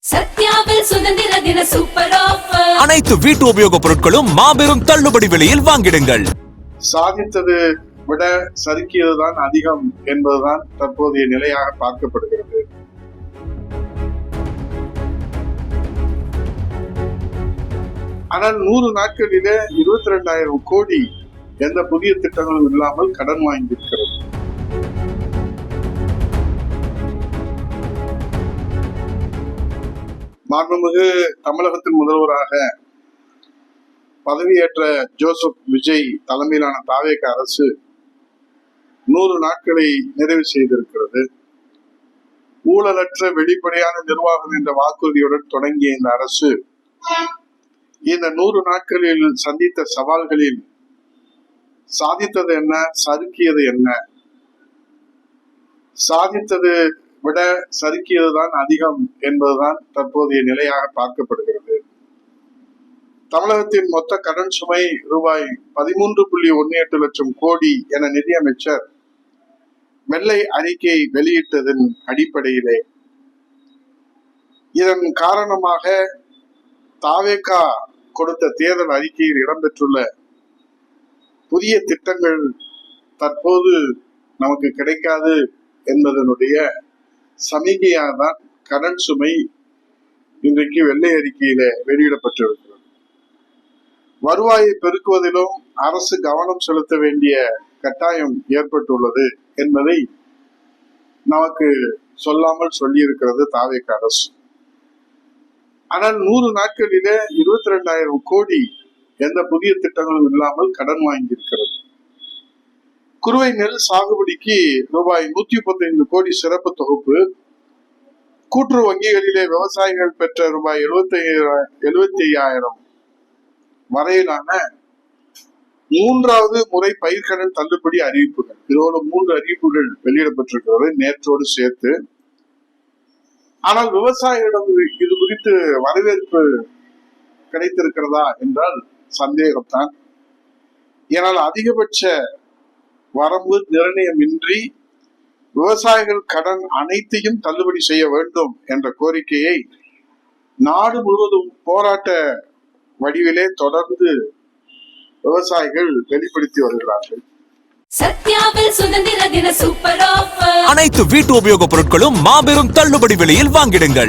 சத்யாவில் சுதந்திர தின super offer. அனைத்து வீட்டு உபயோகப் பொருட்களும் மாபெரும் தள்ளுபடி விலையில் வாங்கிடுங்கள். சாதித்தது விட சறுக்கியதுதான் அதிகம் என்பதுதான் தற்போதைய நிலையாக பார்க்கப்படுகிறது. ஆனால் 100 நாட்களிலே 22,000 கோடி எந்த புதிய திட்டங்களும் இல்லாமல் கடன் வாங்கியிருக்கிறது. மாண்புமிகு தமிழகத்தின் முதல்வராக பதவியேற்ற ஜோசப் விஜய் தலைமையிலான தாவேக அரசு 100 நாட்களை நிறைவு செய்திருக்கிறது. ஊழலற்ற வெளிப்படையான நிர்வாகம் என்ற வாக்குறுதியுடன் தொடங்கிய இந்த அரசு இந்த 100 நாட்களில் சந்தித்த சவால்களில் சாதித்தது என்ன, சறுக்கியது என்ன? சாதித்தது விட சறுக்கியதுதான் அதிகம் என்பதுதான் தற்போதைய நிலையாக பார்க்கப்படுகிறது. தமிழகத்தின் மொத்த கடன் சுமை ரூபாய் 13.18 லட்சம் கோடி என நிதியமைச்சர் வெள்ளை அறிக்கை வெளியிட்டதன் அடிப்படையிலே இதன் காரணமாக தாவேகா கொடுத்த தேர்தல் அறிக்கையில் இடம்பெற்றுள்ள புதிய திட்டங்கள் தற்போது நமக்கு கிடைக்காது என்பதனுடைய சமிகையாக தான் கடன் சுமை இன்றைக்கு வெள்ளை அறிக்கையில வெளியிடப்பட்டிருக்கிறது. வருவாயை பெருக்குவதிலும் அரசு கவனம் செலுத்த வேண்டிய கட்டாயம் ஏற்பட்டுள்ளது என்பதை நமக்கு சொல்லாமல் சொல்லியிருக்கிறது தாவேக அரசு. ஆனால் 100 நாட்களிலே 22,000 கோடி எந்த புதிய திட்டங்களும் இல்லாமல் கடன் வாங்கியிருக்கிறது. குறுவை நெல் சாகுபடிக்கு ரூபாய் 135 கோடி சிறப்பு தொகுப்பு, கூட்டுறவு வங்கிகளிலே விவசாயிகள் பெற்ற ரூபாய் 75,000 வரையிலான 3வது முறை பயிர்க்கடன் தள்ளுபடி அறிவிப்புகள், இதோடு 3 அறிவிப்புகள் வெளியிடப்பட்டிருக்கிறது நேற்றோடு சேர்த்து. ஆனால் விவசாயிகளிடம் இது குறித்து வரவேற்பு கிடைத்திருக்கிறதா என்றால் சந்தேகம்தான். ஏனால் அதிகபட்ச வரம்பு நிர்ணயமின்றி விவசாயிகள் கடன் அனைத்தையும் தள்ளுபடி செய்ய வேண்டும் என்ற கோரிக்கையை நாடு முழுவதும் போராட்ட வடிவிலே தொடர்ந்து விவசாயிகள் வெளிப்படுத்தி வருகிறார்கள். சத்யாவில் சுதந்திர தின சூப்பர் ஆஃபர். அனைத்து வீட்டு உபயோகப் பொருட்களும் மாபெரும் தள்ளுபடி விலையில் வாங்கிடுங்கள்.